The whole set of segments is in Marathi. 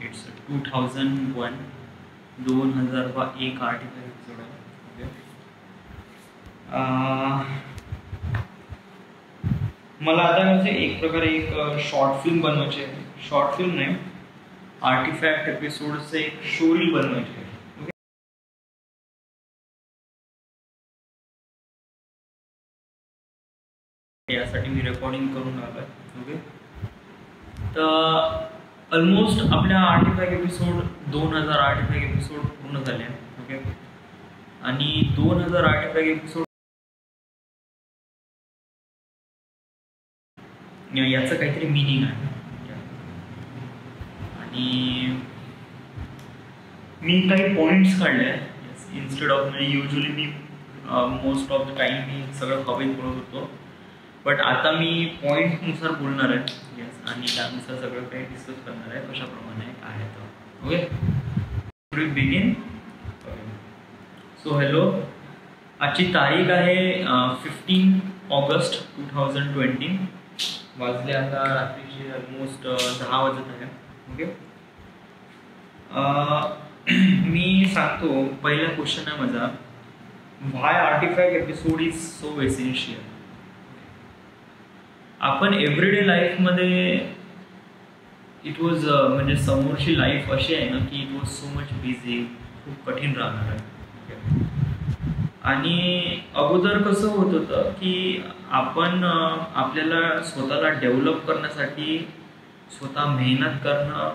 इट्स 2001 2001 आर्टिफॅक्ट एपिसोड आहे. ओके, मला आता म्हणजे एक प्रकारे एक शॉर्ट फिल्म बनवायची आहे. शॉर्ट फिल्म नाही, आर्टिफॅक्ट एपिसोडचे एक शो रील बनवायचे आहे. यासाठी मी रेकॉर्डिंग करून आलोय. ओके, तर ऑलमोस्ट आपल्या आर्टिफॅक्ट एपिसोड 2000 आर्टिफॅक्ट एपिसोड पूर्ण झाले. ओके, आणि 2000 आर्टिफॅक्ट एपिसोड याचं काहीतरी मिनिंग आहे. आणि मी काही पॉइंट्स काढले इन्स्टेड ऑफ, म्हणजे युजली मी मोस्ट ऑफ द टाइम मी सगळं हवेत बोलत होतो, बट आता मी पॉईंटनुसार बोलणार आहे. येस, आणि त्यानुसार सगळं काही डिस्कस करणार आहे कशाप्रमाणे काय आहे तर. Okay, begin. सो हॅलो, आजची तारीख आहे 15 ऑगस्ट 2020. वाजले आता रात्रीचे ऑलमोस्ट 10 वाजत आहे. ओके, मी सांगतो. पहिला क्वेश्चन आहे माझा, why artifact episode is so essential. आपण एव्हरीडे लाईफमध्ये इट वॉज म्हणजे समोरची लाईफ अशी आहे ना की it was so much busy, खूप कठीण राहणार आहे. आणि अगोदर कसं होत होतं की आपण आपल्याला स्वतःला डेव्हलप करण्यासाठी स्वतः मेहनत करणं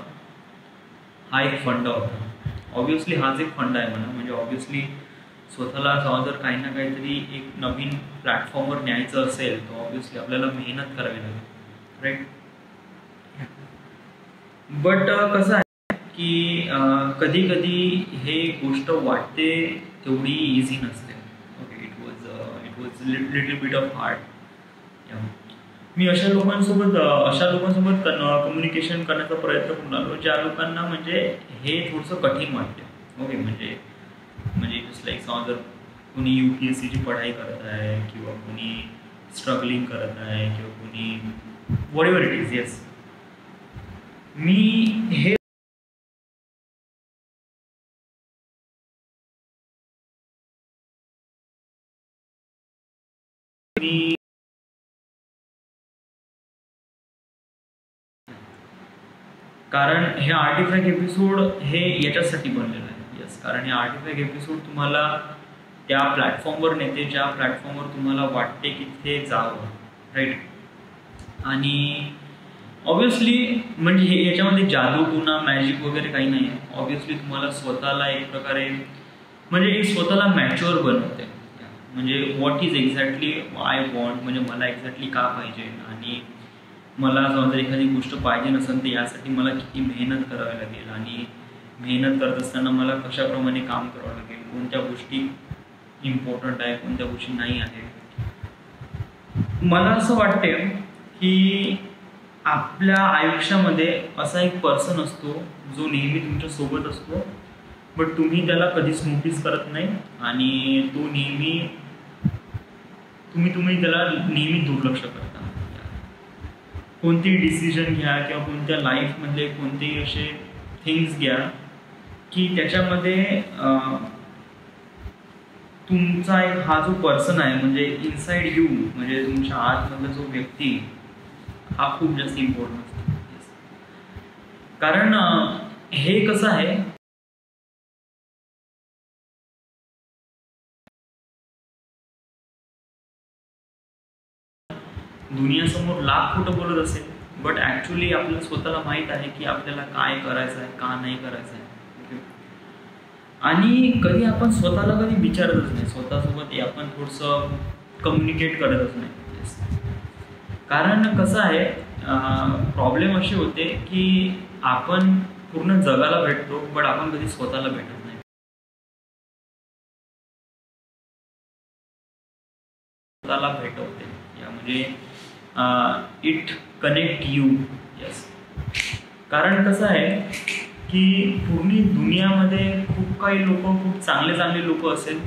हा एक फंड होता. ऑब्व्हियसली हाच एक फंड आहे म्हणा. म्हणजे ऑब्व्हियसली स्वतःला जर काही ना काहीतरी एक नवीन प्लॅटफॉर्मवर न्यायचं असेल तर ऑब्व्हियसली आपल्याला मेहनत करावी लागेल, राईट. बट कसं आहे की कधी कधी हे गोष्ट वाटते तेवढी इझी नसते. Okay, it was little bit of hard. मी अशा लोकांसोबत कम्युनिकेशन करण्याचा प्रयत्न करून आलो ज्या लोकांना म्हणजे हे थोडंसं कठीण वाटते. ओके, म्हणजे जस्ट लाईक जर कोणी UPSCची पढाई करत आहे किंवा कोणी स्ट्रगलिंग करत आहे किंवा कोणी व्हॉटएव्हर इट इज. येस, मी हे कारण हे आर्टिफॅक्ट एपिसोड हे याच्यासाठी बनलेलं आहे. येस, कारण हे आर्टिफॅक्ट एपिसोड तुम्हाला त्या प्लॅटफॉर्मवर नेते ज्या प्लॅटफॉर्मवर तुम्हाला वाटते की तिथे जावं, राईट. आणि ऑब्व्हियसली म्हणजे हे याच्यामध्ये जादू टुना मॅजिक वगैरे काही नाही आहे. ऑब्व्हियसली तुम्हाला स्वतःला एक प्रकारे म्हणजे एक स्वतःला मॅच्युअर बनवते. म्हणजे what is exactly I want, म्हणजे मला एक्झॅक्टली का पाहिजे आणि मला जर एखादी गोष्ट पाहिजे नसेल तर यासाठी मला किती मेहनत करावी लागेल आणि मेहनत करत असताना मला कशाप्रमाणे काम करावं लागेल, कोणत्या गोष्टी इम्पॉर्टंट आहे, कोणत्या गोष्टी नाही आहे. मला असं वाटते की आपल्या आयुष्यामध्ये असा एक पर्सन असतो जो नेहमी तुमच्या सोबत असतो, बट तुम्ही त्याला कधीच नोटीस करत नाही आणि तो नेहमी तुम्ही त्याला नेहमी दुर्लक्ष करता. कोणतेही डिसिजन घ्या किंवा कोणत्या लाईफमधले कोणतेही असे थिंग्स घ्या की त्याच्यामध्ये तुमचा एक हा जो पर्सन आहे म्हणजे इनसाइड यू, म्हणजे तुमच्या आतमधला जो व्यक्ती हा खूप जास्त इम्पॉर्टंट असतो. कारण हे कसं आहे दुनियासमोर लाख खोटं बोलत असेल, बट ॲक्च्युली आपल्याला स्वतःला माहीत आहे की आपल्याला काय करायचं आहे, का नाही करायचं आहे. आणि कधी आपण स्वतःला कधी विचारतच नाही, स्वतःसोबत आपण थोडंसं कम्युनिकेट करतच नाही. कारण कसं आहे प्रॉब्लेम असे होते की आपण पूर्ण जगाला भेटतो बट आपण कधी स्वतःला भेटत नाही. स्वतःला भेटवते म्हणजे इट कनेक्ट यू. यस, कारण कसं आहे की पूर्ण दुनियामध्ये खूप काही लोक, खूप चांगले लोक असेल,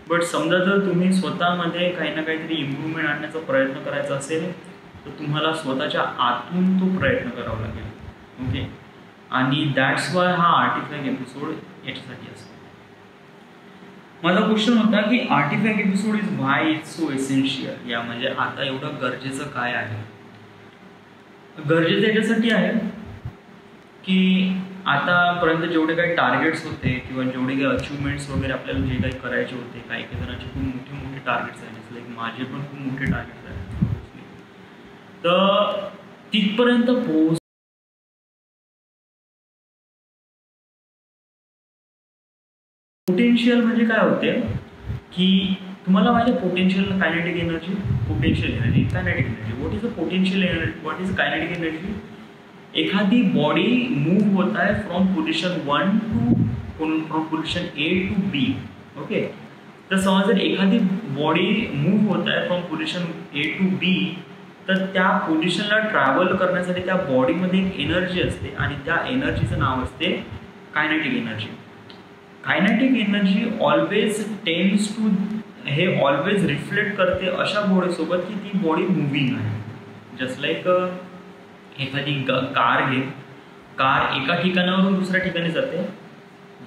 बट समजा जर तुम्ही स्वतःमध्ये काही ना काहीतरी इम्प्रूव्हमेंट आणण्याचा प्रयत्न करायचा असेल तर तुम्हाला स्वतःच्या आतून तो प्रयत्न करावा लागेल. ओके. आणि दॅट्स वाय हा आर्टिफॅक्ट एपिसोड याच्यासाठी असतो. माझा क्वेश्चन होता की artifact episode is why it's so essential. या म्हणजे आता एवढं गरजेचं काय आहे. गरजेचं याच्यासाठी आहे की आतापर्यंत जेवढे काही टार्गेट्स होते किंवा जेवढे काही अचिव्हमेंट्स वगैरे आपल्याला जे काही करायचे होते, काही काही जणांचे खूप मोठे मोठे टार्गेट्स आहेत, लाईक माझे पण खूप मोठे टार्गेट्स आहेत, तर तिथपर्यंत पोटेन्शियल म्हणजे काय होते की तुम्हाला माहिती आहे potential, kinetic energy, potential energy, kinetic energy. What is a potential energy, what is kinetic energy. एखादी बॉडी मूव्ह होत आहे from position 1 to from position A to B. Okay. तर समज जर एखादी बॉडी मूव्ह होत आहे from position A to B, तर त्या पोझिशनला ट्रॅव्हल करण्यासाठी त्या बॉडीमध्ये एक एनर्जी असते आणि त्या एनर्जीचं नाव असते kinetic energy. Kinetic energy always tends to, हे ऑलवेज रिफ्लेक्ट करते अशा बॉडीसोबत की ती बॉडी मुव्हिंग आहे. जस्ट लाईक एखादी कार घे, कार एका ठिकाणावरून दुसऱ्या ठिकाणी जाते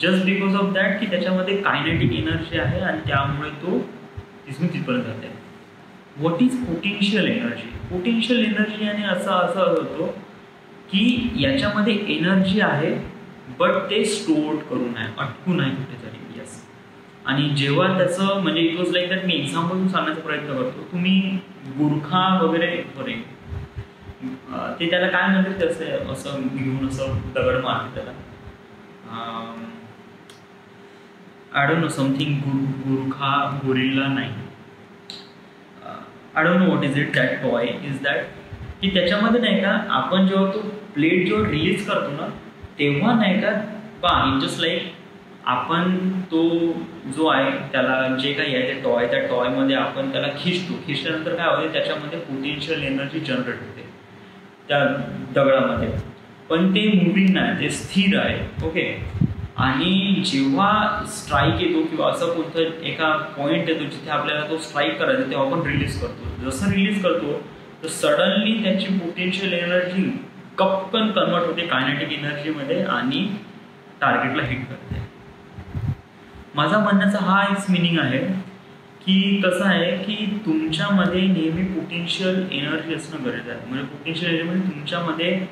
जस्ट बिकॉज ऑफ दॅट की त्याच्यामध्ये कायनेटिक एनर्जी आहे आणि त्यामुळे तो तिथून तिथपर्यंत जाते. What is potential energy. Potential energy आणि असं होतो की याच्यामध्ये एनर्जी आहे बट ते स्टोअर करून आहे, अटकून आहे कुठेतरी. येस. आणि जेव्हा त्याचं म्हणजे it was like that, me example सांगण्याचा प्रयत्न करतो. तुम्ही गुरखा वगैरे बरे ते त्याला काय म्हणतात, ते असं घेऊन असं दगड मारते त्याला, आय डोंट नो समथिंग, गुरखा, गोरिल्ला नाही, I don't know what is it. That toy is that की त्याच्यामध्ये नाही का आपण जेव्हा तो प्लेट जेव्हा रिलीज करतो ना तेव्हा नाही का पहा, जस्ट लाईक आपण तो जो आहे त्याला जे काही आहे ते टॉय, त्या टॉयमध्ये आपण त्याला खिचल्यानंतर काय होते त्याच्यामध्ये पोटेन्शियल एनर्जी जनरेट होते त्या दगडामध्ये, पण ते मुव्हिंग नाही, ते स्थिर आहे. ओके. आणि जेव्हा स्ट्राईक येतो किंवा असं कोणतं एका पॉईंट येतो जिथे आपल्याला तो स्ट्राईक करायचा तेव्हा आपण रिलीज करतो. जसं रिलीज करतो तर सडनली त्याची पोटेन्शियल एनर्जी कपकन कन्वर्ट होते कायनेटिक एनर्जीमध्ये आणि टार्गेटला हिट करते. माझा म्हणण्याचा हा एक मिनिंग आहे की कसं आहे की तुमच्यामध्ये नेहमी पोटेन्शियल एनर्जी असणं गरजेचं आहे. म्हणजे पोटेन्शियल एनर्जी म्हणजे तुमच्यामध्ये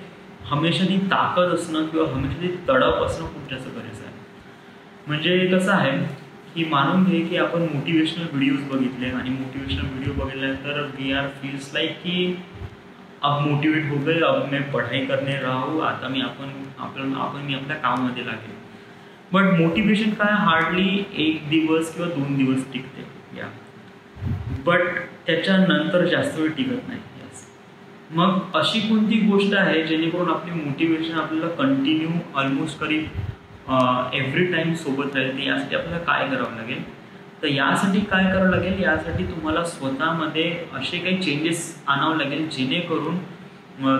हमेशा ती ताकद असणं किंवा हमेशा ती तडप असणं खूप जास्त गरजेचं आहे. म्हणजे कसं आहे की मानून घे की आपण मोटिवेशनल व्हिडिओज बघितले आणि मोटिवेशनल व्हिडिओ बघितल्यानंतर वी आर फील्स लाईक की अब मोटिवेट हो गए, अब मैं पढ़ाई करने रहा हूँ, आता मी आपल्या कामामध्ये लागेल. बट मोटिवेशन काय हार्डली 1 दिवस किंवा 2 दिवस टिकते. या बट त्याच्यानंतर जास्त वेळ टिकत नाही. मग अशी कोणती गोष्ट आहे जेणेकरून आपली मोटिवेशन आपल्याला कंटिन्यू ऑलमोस्ट करीब एव्हरी टाईम सोबत राहील. तर यासाठी आपल्याला काय करावं लागेल, तर यासाठी काय करावं लागेल, यासाठी तुम्हाला स्वतःमध्ये असे काही चेंजेस आणावं लागेल जेणेकरून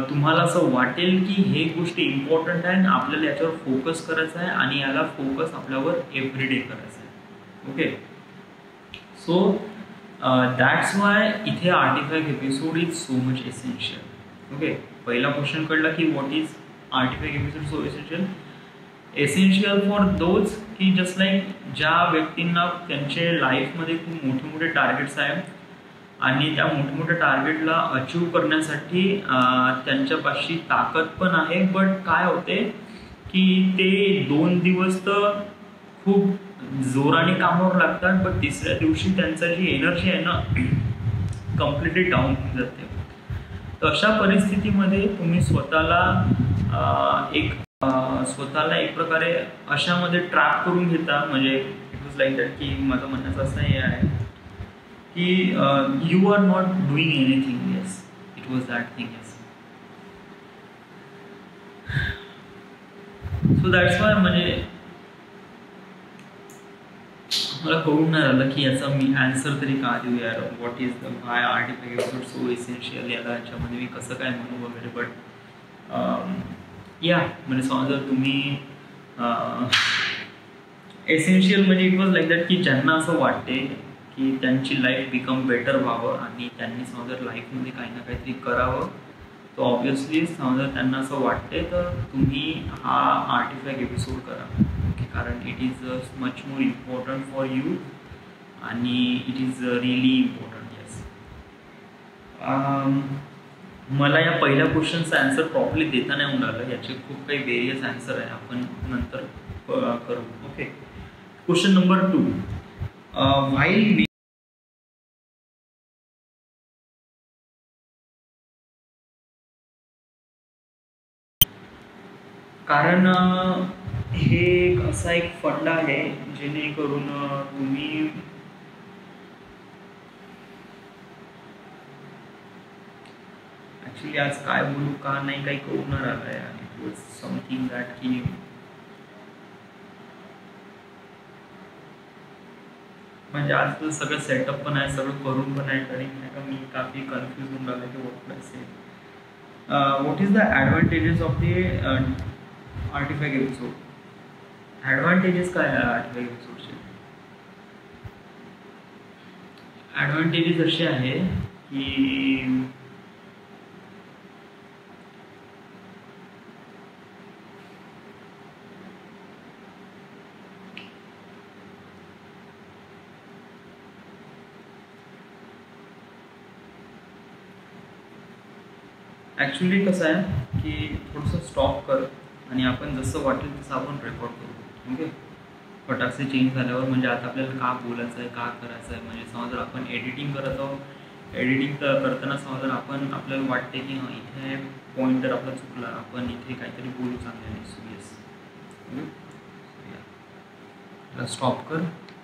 तुम्हाला असं वाटेल की हे गोष्टी इम्पॉर्टंट आहे आणि आपल्याला याच्यावर फोकस करायचा आहे आणि याला फोकस आपल्यावर एव्हरीडे करायचा आहे. ओके. सो दॅट्स वाय इथे artefact episode is so much essential. Okay. पहिला क्वेश्चन कळला की what is artefact episode so essential. Essential for those की जस्ट लाईक ज्या व्यक्तींना त्यांचे लाईफमध्ये खूप मोठे मोठे टार्गेट्स आहेत आणि त्या मोठ्या मोठ्या टार्गेटला अचीव करण्यासाठी त्यांच्यापाशी ताकद पण आहे, बट काय होते की ते 2 दिवस तर खूप जोराने कामावर लागतात, बट तिसऱ्या दिवशी त्यांचा जी एनर्जी आहे ना कम्प्लिटली डाऊन होऊन जाते. तर अशा परिस्थितीमध्ये तुम्ही स्वतःला एक प्रकारे अशामध्ये ट्रॅप करून घेता. म्हणजे इट वॉज लाईक दॅट की माझं म्हणण्याचं असं हे आहे की you are not doing anything. Yes, it was that thing. Yes. So that's why म्हणजे मला कळून नाही झालं की याचा मी ॲन्सर तरी का देऊ यार. What is the why artifact episode so essential, याला याच्यामध्ये मी कसं काय म्हणू वगैरे. बट या म्हणजे समजा जर तुम्ही एसेन्शियल म्हणजे इट वॉज लाईक दॅट की ज्यांना असं वाटते की त्यांची लाईफ बिकम बेटर व्हावं आणि त्यांनी समजा लाईफमध्ये काही ना काहीतरी करावं तो ऑब्वियसली समजा त्यांना असं वाटते तर तुम्ही हा आर्टिफॅक्ट एपिसोड करा. ओके, कारण it is much more important for you आणि it is really important. Yes, मला या पहिल्या क्वेश्चनचा आन्सर प्रॉपरली देता नाही मिळालं. याचे खूप काही वेरियस आन्सर आहे, आपण नंतर करू. Okay, question number 2. व्हाईल कारण हे एक असा एक फंड आहे जेणेकरून तुम्ही ॲक्च्युली आज काय बोलू का नाही काही कळून राहिलं आहे. इट वॉज समथिंग दॅट की म्हणजे आज तर सगळं सेटअप पण आहे, सगळं करून पण आहे, तरी नाही का मी काफी कन्फ्यूज होऊन राहिलं की what my say. What is the advantages of the artefact episode? Advantages काय आहे आर्टिफॅक्ट एपिसोडचे? ॲडव्हान्टेजेस असे आहे की ॲक्च्युली कसं आहे की थोडंसं स्टॉप कर आणि आपण जसं वाटेल तसं आपण रेकॉर्ड करू. ओके, फटाकसे चेंज झाल्यावर म्हणजे आता आपल्याला का बोलायचं आहे, का करायचं आहे. म्हणजे समजा जर आपण एडिटिंग करत आहोत, एडिटिंग करताना समजा आपल्याला वाटते की हां इथे पॉईंट जर आपला चुकला, आपण इथे काहीतरी बोलू चांगलं नाही. सो येस, स्टॉप कर.